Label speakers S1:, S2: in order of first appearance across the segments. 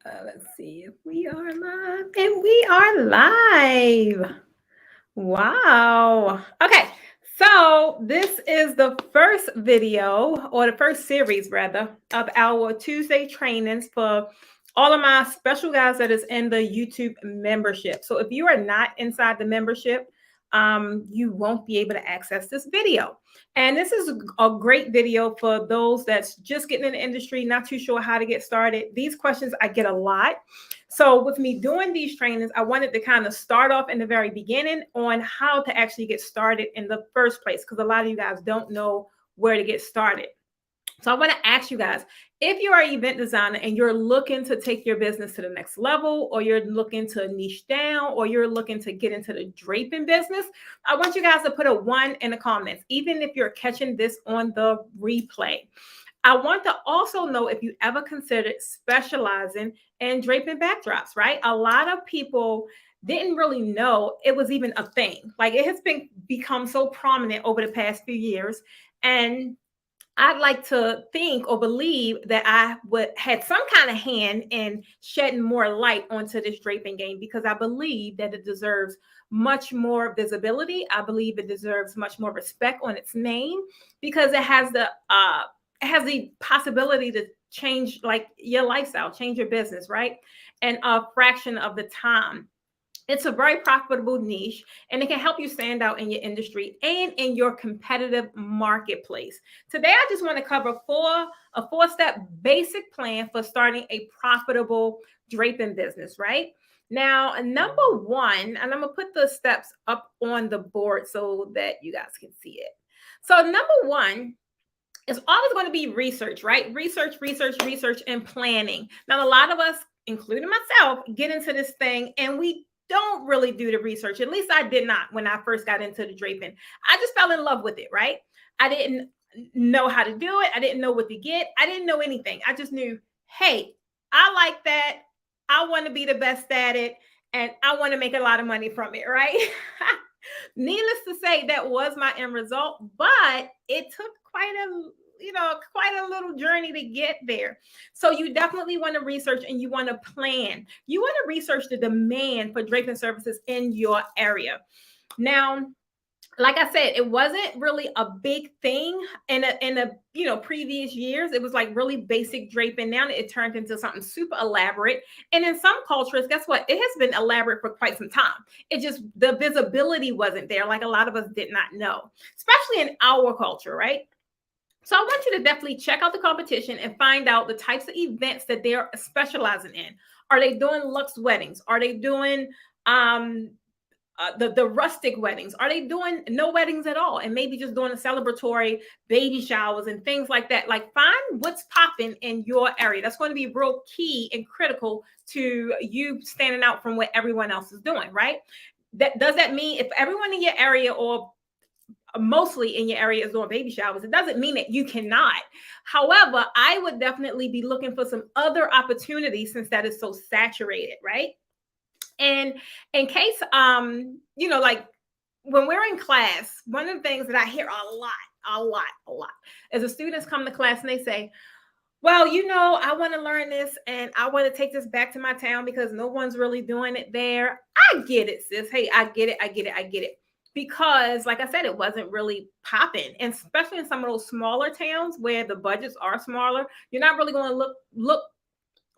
S1: Let's see if we are live. And we are live. Wow. Okay. So this is the first video, or the first series rather, of our Tuesday trainings for all of my special guys that is in the YouTube membership. So if you are not inside the membership, you won't be able to access this video. And this is a great video for those that's just getting in the industry, not too sure how to get started. These questions I get a lot. So with me doing these trainings, I wanted to kind of start off in the very beginning on how to actually get started in the first place, because a lot of you guys don't know where to get started. So I want to ask you guys, if you are an event designer and you're looking to take your business to the next level, or you're looking to niche down, or you're looking to get into the draping business, I want you guys to put a 1 in the comments, even if you're catching this on the replay. I want to also know if you ever considered specializing in draping backdrops, right? A lot of people didn't really know it was even a thing. Like, it has become so prominent over the past few years. And I'd like to think or believe that I would had some kind of hand in shedding more light onto this draping game, because I believe that it deserves much more visibility. I believe it deserves much more respect on its name, because it has the possibility to change like your lifestyle, change your business, right? And a fraction of the time. It's a very profitable niche, and it can help you stand out in your industry and in your competitive marketplace. Today, I just want to cover a four-step basic plan for starting a profitable draping business, right? Now, number one, and I'm going to put the steps up on the board so that you guys can see it. So, number one, it's always going to be research, right? Research, and planning. Now, a lot of us, including myself, get into this thing and we don't really do the research. At least I did not when I first got into the draping. I just fell in love with it, right? I didn't know how to do it. I didn't know what to get. I didn't know anything. I just knew, hey, I like that. I want to be the best at it. And I want to make a lot of money from it, right? Needless to say, that was my end result, but it took quite a little journey to get there. So you definitely want to research and you want to plan. You want to research the demand for draping services in your area. Now, like I said, it wasn't really a big thing in previous years. It was like really basic draping. Now it turned into something super elaborate. And in some cultures, guess what? It has been elaborate for quite some time. It just, the visibility wasn't there. Like, a lot of us did not know, especially in our culture, right? So I want you to definitely check out the competition and find out the types of events that they're specializing in. Are they doing luxe weddings? Are they doing the rustic weddings? Are they doing no weddings at all, and maybe just doing a celebratory baby showers and things like that? Like, find what's popping in your area. That's going to be real key and critical to you standing out from what everyone else is doing, right? Does that mean if everyone in your area, or mostly in your area, is doing baby showers, it doesn't mean that you cannot. However, I would definitely be looking for some other opportunities, since that is so saturated, right? And in case, like when we're in class, one of the things that I hear a lot is the students come to class and they say, well, I want to learn this and I want to take this back to my town because no one's really doing it there. I get it, sis. Hey, I get it. Because, like I said, it wasn't really popping. And especially in some of those smaller towns where the budgets are smaller, you're not really going to look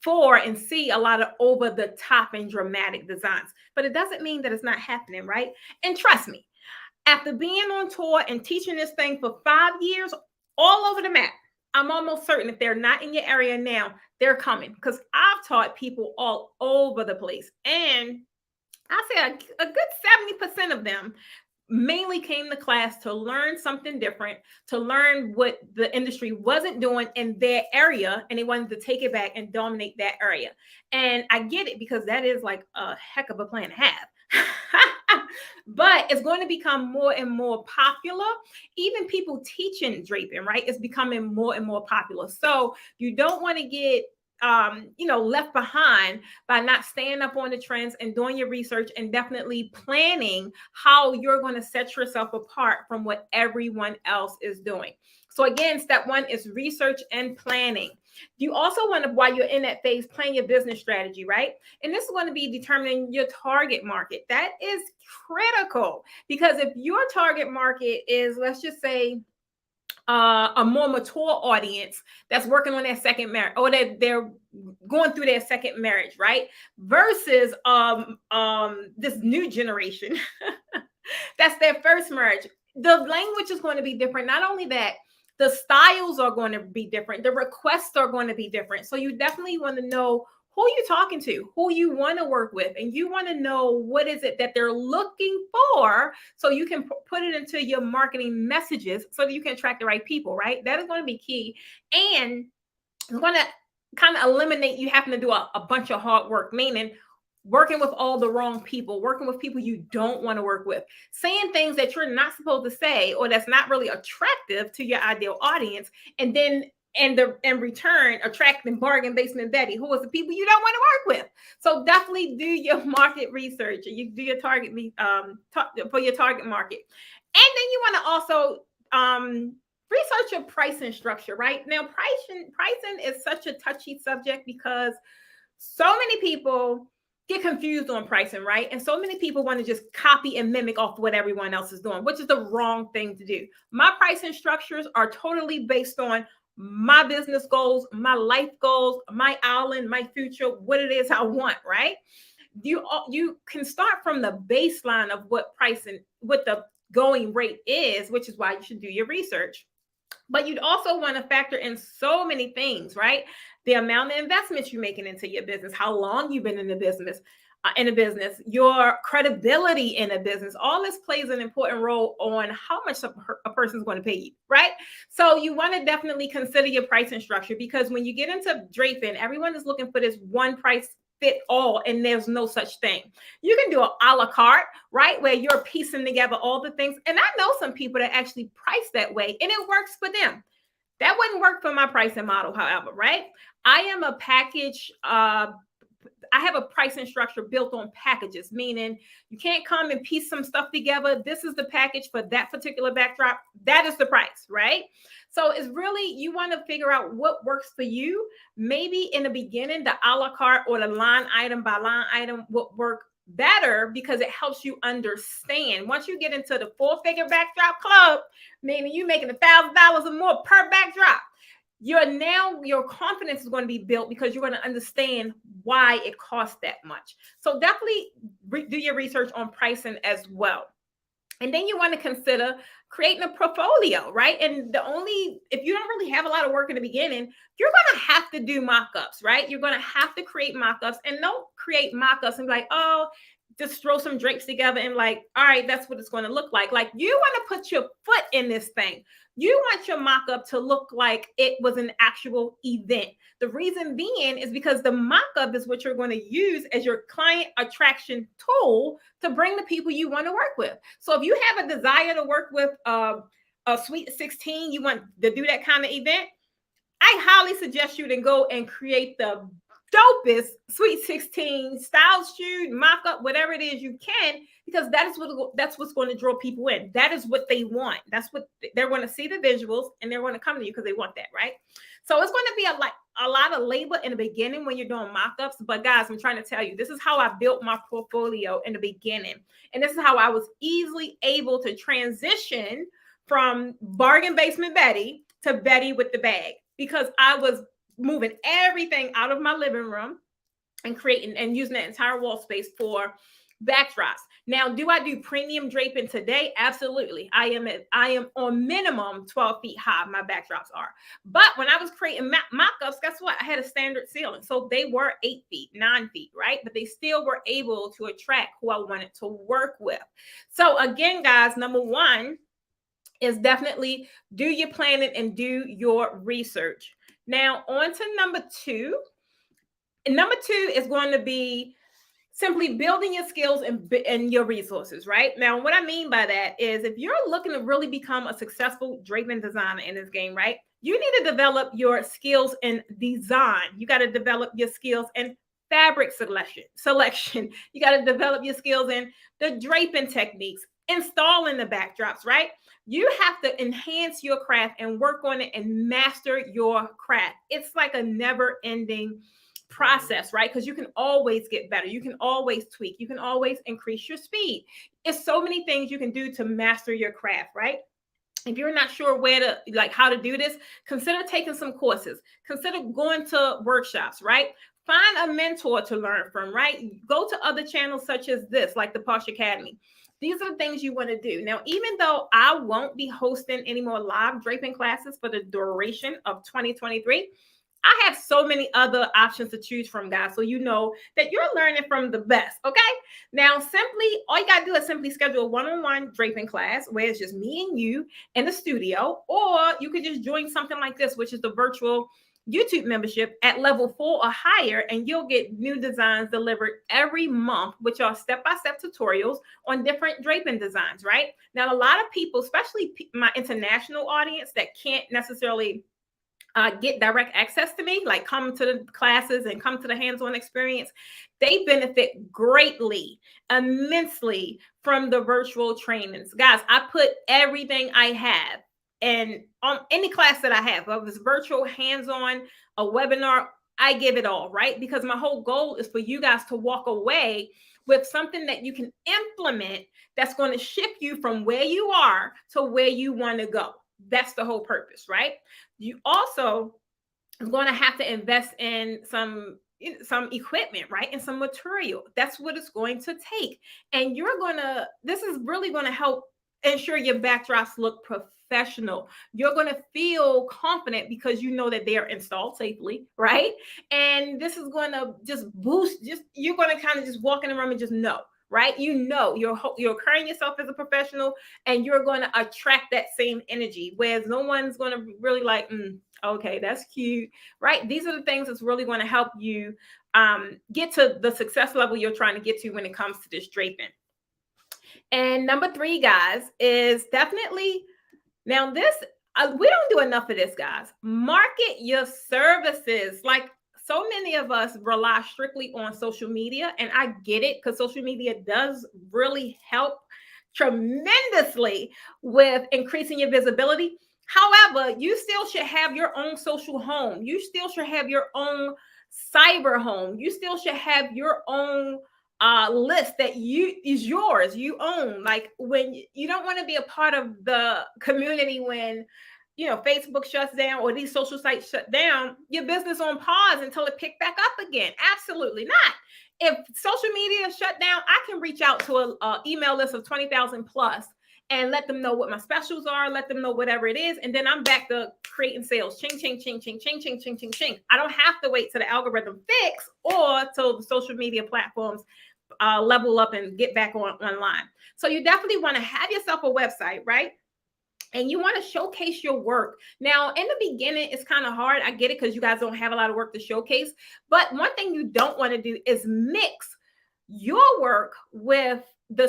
S1: for and see a lot of over the top and dramatic designs. But it doesn't mean that it's not happening, right? And trust me, after being on tour and teaching this thing for 5 years all over the map, I'm almost certain if they're not in your area now, they're coming, because I've taught people all over the place. And I say a good 70% of them mainly came to class to learn something different, to learn what the industry wasn't doing in their area, and they wanted to take it back and dominate that area. And I get it, because that is like a heck of a plan to have. But it's going to become more and more popular. Even people teaching draping, right? It's becoming more and more popular. So you don't want to get left behind by not staying up on the trends and doing your research and definitely planning how you're going to set yourself apart from what everyone else is doing. So again, step one is research and planning. You also want to, while you're in that phase, plan your business strategy, right? And this is going to be determining your target market. That is critical, because if your target market is, let's just say, a more mature audience that's working on their second marriage, or that they're going through their second marriage, right? Versus this new generation that's their first marriage. The language is going to be different. Not only that, the styles are going to be different. The requests are going to be different. So you definitely want to know who you're talking to, who you want to work with, and you want to know what is it that they're looking for, so you can put it into your marketing messages so that you can attract the right people, right? That is going to be key. And it's going to kind of eliminate you having to do a bunch of hard work, meaning working with all the wrong people, working with people you don't want to work with, saying things that you're not supposed to say or that's not really attractive to your ideal audience, and then in return attracting bargain basement Betty, who is the people you don't want to work with. So definitely do your market research. You do your target for your target market, and then you want to also research your pricing structure. Right now, pricing is such a touchy subject because so many people get confused on pricing, right? And so many people want to just copy and mimic off what everyone else is doing, which is the wrong thing to do. My pricing structures are totally based on my business goals, my life goals, my island, my future, what it is I want, right? You can start from the baseline of what pricing, what the going rate is, which is why you should do your research. But you'd also want to factor in so many things, right? The amount of investments you're making into your business, how long you've been in the business, your credibility in a business. All this plays an important role on how much a person's going to pay you, right? So you want to definitely consider your pricing structure, because when you get into draping, everyone is looking for this one price fit all, and there's no such thing. You can do a la carte, right, where you're piecing together all the things. And I know some people that actually price that way, and it works for them. That wouldn't work for my pricing model, however, right? I am a package. I have a pricing structure built on packages, meaning you can't come and piece some stuff together. This is the package for that particular backdrop. That is the price, right? So it's really, you want to figure out what works for you. Maybe in the beginning, the a la carte or the line item by line item would work better, because it helps you understand. Once you get into the 4-figure backdrop club, meaning you making $1,000 or more per backdrop, your confidence is going to be built, because you're going to understand why it costs that much. So definitely do your research on pricing as well. And then you want to consider creating a portfolio, right? And if you don't really have a lot of work in the beginning, you're going to have to do mock-ups, right? You're going to have to create mock-ups, and don't create mock-ups and be like, oh, just throw some drapes together and like, all right, that's what it's going to look like. Like, you want to put your foot in this thing. You want your mock-up to look like it was an actual event. The reason being is because the mock-up is what you're going to use as your client attraction tool to bring the people you want to work with. So if you have a desire to work with a Sweet 16, you want to do that kind of event, I highly suggest you to go and create the dopest Sweet 16 style shoot, mock up, whatever it is you can, because that's what's going to draw people in. That is what they want. That's what they're going to see, the visuals, and they're going to come to you because they want that, right? So it's going to be a lot of labor in the beginning when you're doing mock-ups. But guys, I'm trying to tell you, this is how I built my portfolio in the beginning. And this is how I was easily able to transition from bargain basement Betty to Betty with the bag, because I was moving everything out of my living room and creating and using that entire wall space for backdrops. Now, do I do premium draping today? Absolutely. I am on minimum 12 feet high. My backdrops are. But when I was creating mock-ups, guess what? I had a standard ceiling. So they were 8 feet, 9 feet, right? But they still were able to attract who I wanted to work with. So again, guys, number one is definitely do your planning and do your research. Now, on to number two. And number two is going to be simply building your skills and your resources, right? Now, what I mean by that is, if you're looking to really become a successful draping designer in this game, right, You need to develop your skills in design. You got to develop your skills in fabric selection. You got to develop your skills in the draping techniques, installing the backdrops, right? You have to enhance your craft and work on it and master your craft. It's like a never ending process, right? Because you can always get better. You can always tweak. You can always increase your speed. It's so many things you can do to master your craft, right? If you're not sure where to, like, how to do this, consider taking some courses, consider going to workshops, right? Find a mentor to learn from, right? Go to other channels such as this, like the Posh Academy. These are the things you want to do. Now, even though I won't be hosting any more live draping classes for the duration of 2023, I have so many other options to choose from, guys. So you know that you're learning from the best. Okay. Now, all you got to do is simply schedule a one-on-one draping class where it's just me and you in the studio, or you could just join something like this, which is the virtual YouTube membership at level 4 or higher, and you'll get new designs delivered every month, which are step-by-step tutorials on different draping designs, right? Now, a lot of people, especially my international audience that can't necessarily get direct access to me, like come to the classes and come to the hands-on experience, they benefit greatly, immensely from the virtual trainings. Guys, I put everything I have and on any class that I have, whether it's virtual, hands-on, a webinar, I give it all, right? Because my whole goal is for you guys to walk away with something that you can implement that's going to shift you from where you are to where you want to go. That's the whole purpose, right? You also are going to have to invest in some equipment, right? And some material. That's what it's going to take. And this is really going to help ensure your backdrops look professional. You're going to feel confident because you know that they are installed safely, right? And this is going to just boost, you're going to kind of just walk in the room and just know, right? You know, you're carrying yourself as a professional, and you're going to attract that same energy, whereas no one's going to really like, okay, that's cute, right? These are the things that's really going to help you get to the success level you're trying to get to when it comes to this draping. And number 3, guys, is definitely, now this, we don't do enough of this, guys. Market your services. Like, so many of us rely strictly on social media, and I get it, because social media does really help tremendously with increasing your visibility. However, you still should have your own social home. You still should have your own cyber home. You still should have your own list that is yours, you own. Like, when you don't want to be a part of the community when Facebook shuts down or these social sites shut down, your business on pause until it pick back up again. Absolutely not. If social media is shut down, I can reach out to a email list of 20,000 plus and let them know what my specials are, let them know whatever it is, and then I'm back to creating sales. Ching, ching, ching, ching, ching, ching, ching, ching, ching. I don't have to wait till the algorithm fix or till the social media platforms level up and get back online. So you definitely want to have yourself a website, right? And you want to showcase your work. Now, in the beginning, it's kind of hard. I get it, because you guys don't have a lot of work to showcase. But one thing you don't want to do is mix your work with the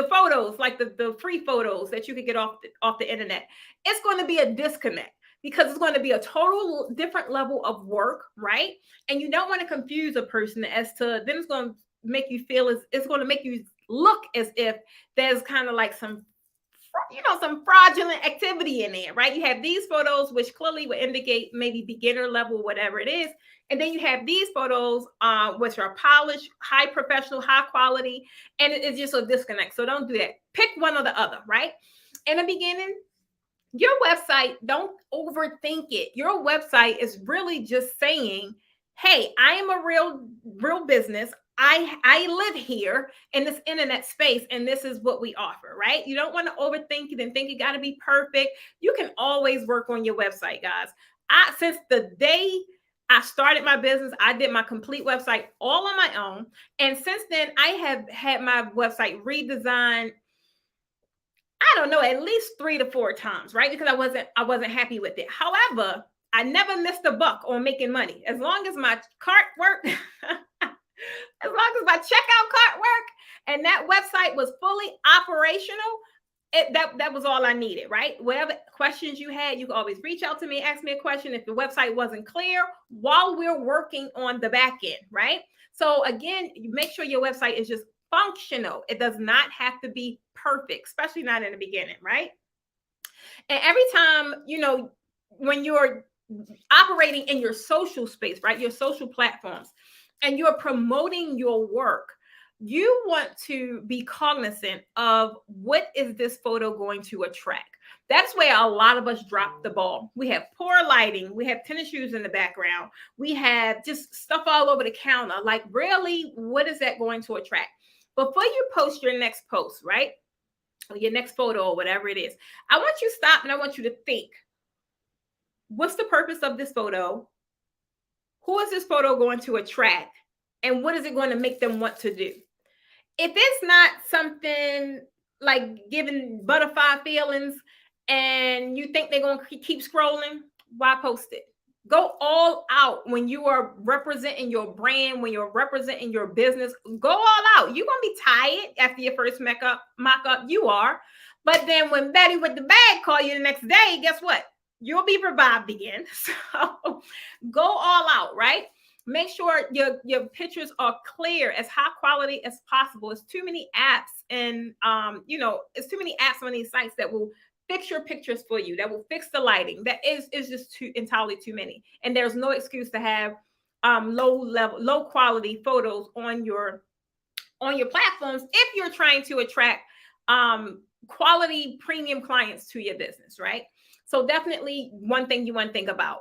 S1: photos, like the free photos that you could get off the internet. It's going to be a disconnect, because it's going to be a total different level of work, right? And you don't want to confuse a person as to, then it's going to make you feel it's going to make you look as if there's kind of like some fraudulent activity in there, right? You have these photos, which clearly would indicate maybe beginner level, whatever it is. And then you have these photos, which are polished, high professional, high quality, and it's just a disconnect. So don't do that. Pick one or the other, right? In the beginning, your website, don't overthink it. Your website is really just saying, hey, I am a real business. I live here in this internet space, and this is what we offer, right? You don't want to overthink it and think it got to be perfect. You can always work on your website, guys. Since the day I started my business, I did my complete website all on my own. And since then, I have had my website redesigned, I don't know, at least 3 to 4 times, right? Because I wasn't happy with it. However, I never missed a buck on making money. As long as my cart worked, as long as my checkout cart worked and that website was fully operational, that was all I needed, right? Whatever questions you had, you could always reach out to me, ask me a question if the website wasn't clear while we're working on the back end, right? So again, you make sure your website is just functional. It does not have to be perfect, especially not in the beginning, right? And every time, when you're operating in your social space, right? Your social platforms, and you're promoting your work, you want to be cognizant of what is this photo going to attract. That's where a lot of us drop the ball. We have poor lighting. We have tennis shoes in the background. We have just stuff all over the counter. Like, really, what is that going to attract? Before you post your next post, right? Or your next photo or whatever it is, I want you to stop and I want you to think, what's the purpose of this photo? Who is this photo going to attract? And what is it going to make them want to do? If it's not something like giving butterfly feelings and you think they're going to keep scrolling, why post it? Go all out when you are representing your brand, when you're representing your business. Go all out. You're going to be tired after your first mock-up. You are. But then when Betty with the bag call you the next day, guess what? You'll be revived again. So go all out, right? Make sure your pictures are clear, as high quality as possible. It's too many apps, and it's too many apps on these sites that will fix your pictures for you, that will fix the lighting. That is just entirely too many. And there's no excuse to have low quality photos on your platforms if you're trying to attract quality premium clients to your business, right? So definitely one thing you want to think about.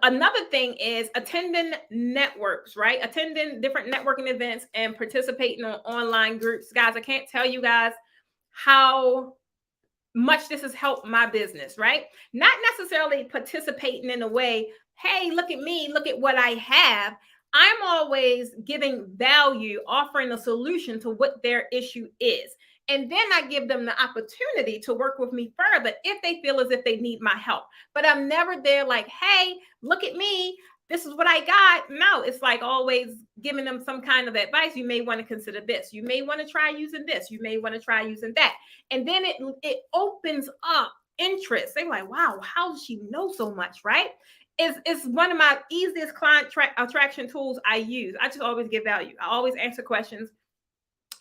S1: Another thing is attending networks, right? Attending different networking events and participating on online groups. Guys, I can't tell you guys how much this has helped my business, right? Not necessarily participating in a way, hey, look at me, look at what I have. I'm always giving value, offering a solution to what their issue is. And then I give them the opportunity to work with me further if they feel as if they need my help. But I'm never there like, hey, look at me. This is what I got. No, it's like always giving them some kind of advice. You may want to consider this. You may want to try using this. You may want to try using that. And then it opens up interest. They're like, wow, how does she know so much, right? It's one of my easiest client attraction tools I use. I just always give value. I always answer questions.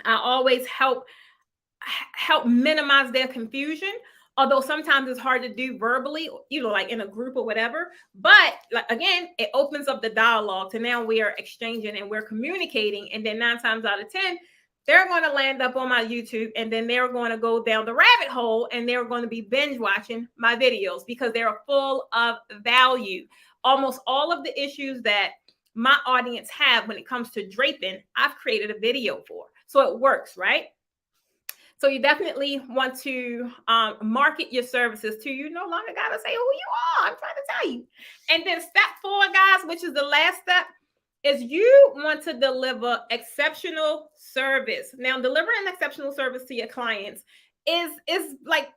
S1: I always help minimize their confusion, although sometimes it's hard to do verbally, like in a group or whatever. But again, it opens up the dialogue to now we are exchanging and we're communicating. And then 9 times out of 10, they're going to land up on my YouTube, and then they're going to go down the rabbit hole and they're going to be binge watching my videos because they're full of value. Almost all of the issues that my audience have when it comes to draping, I've created a video for. So it works, right? So you definitely want to market your services to you. No longer got to say who you are. I'm trying to tell you. And then step 4, guys, which is the last step, is you want to deliver exceptional service. Now, delivering exceptional service to your clients is like,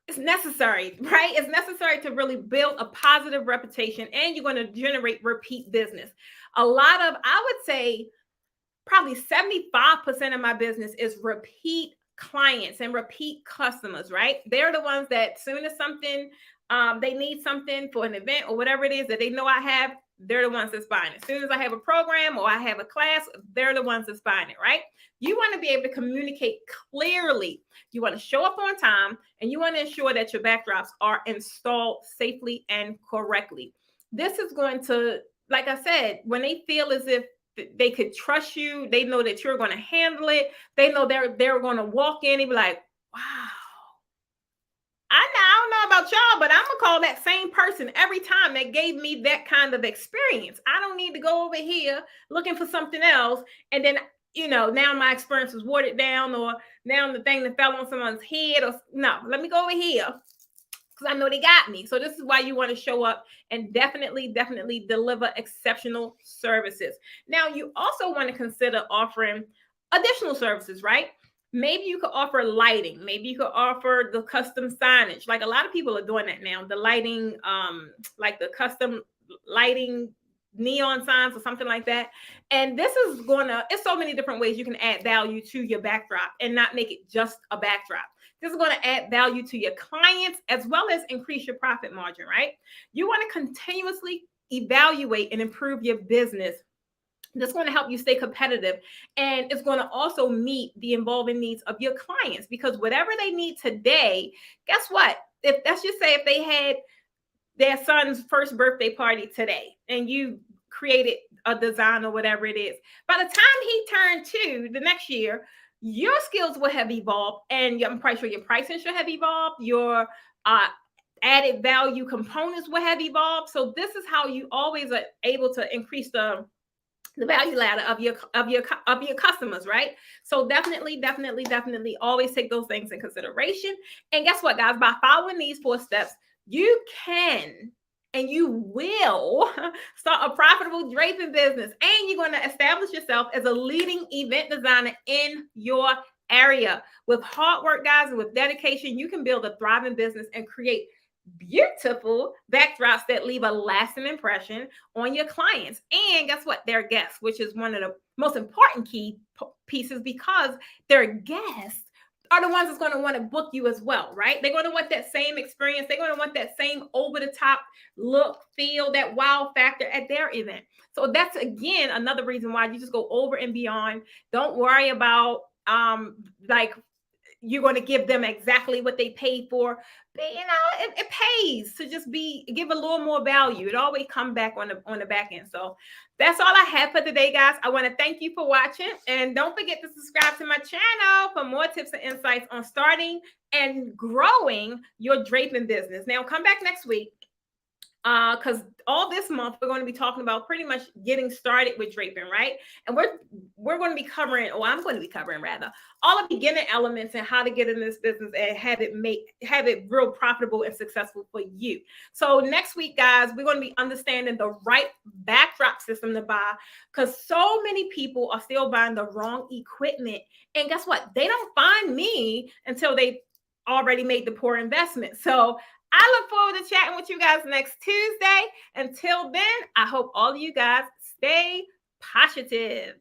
S1: it's necessary, right? It's necessary to really build a positive reputation, and you're going to generate repeat business. I would say, probably 75% of my business is repeat clients and repeat customers, right? They're the ones that soon as something, they need something for an event or whatever it is that they know I have, they're the ones that's buying it. As soon as I have a program or I have a class, they're the ones that's buying it, right? You want to be able to communicate clearly. You want to show up on time, and you want to ensure that your backdrops are installed safely and correctly. This is going to, like I said, when they feel as if they could trust you, they know that you're going to handle it. They know they're going to walk in and be like, wow, I don't know about y'all, but I'm going to call that same person every time that gave me that kind of experience. I don't need to go over here looking for something else. And then, now my experience was watered down, or now the thing that fell on someone's head, or no, let me go over here because I know they got me. So this is why you want to show up and definitely deliver exceptional services. Now, you also want to consider offering additional services, right? Maybe you could offer lighting. Maybe you could offer the custom signage. Like a lot of people are doing that now. The lighting, like the custom lighting neon signs or something like that. And this is it's so many different ways you can add value to your backdrop and not make it just a backdrop. This is going to add value to your clients as well as increase your profit margin, right? You want to continuously evaluate and improve your business. That's going to help you stay competitive, and it's going to also meet the evolving needs of your clients, because whatever they need today, guess what? If let's just say if they had their son's first birthday party today and you created a design or whatever it is, by the time he turned 2 the next year, your skills will have evolved, and I'm quite sure your pricing should have evolved. Your added value components will have evolved. So this is how you always are able to increase the value ladder of your customers, right? So definitely always take those things in consideration. And guess what, guys? By following these 4 steps, you can and you will start a profitable draping business, and you're going to establish yourself as a leading event designer in your area. With hard work, guys, and with dedication, you can build a thriving business and create beautiful backdrops that leave a lasting impression on your clients, and guess what, their guests, which is one of the most important key pieces, because their guests are the ones that's going to want to book you as well, right? They're going to want that same experience. They're going to want that same over the top look, feel, that wow factor at their event. So that's, again, another reason why you just go over and beyond. Don't worry about like you're going to give them exactly what they paid for. But, it pays to just give a little more value. It always comes back on the back end. So that's all I have for today, guys. I want to thank you for watching, and don't forget to subscribe to my channel for more tips and insights on starting and growing your draping business. Now, come back next week, because all this month we're going to be talking about pretty much getting started with draping, right? And we're going to be covering, or I'm going to be covering rather, all the beginning elements and how to get in this business and have it real profitable and successful for you. So next week, guys, we're going to be understanding the right backdrop system to buy, because so many people are still buying the wrong equipment. And guess what? They don't find me until they already made the poor investment. So I look forward to chatting with you guys next Tuesday. Until then, I hope all of you guys stay positive.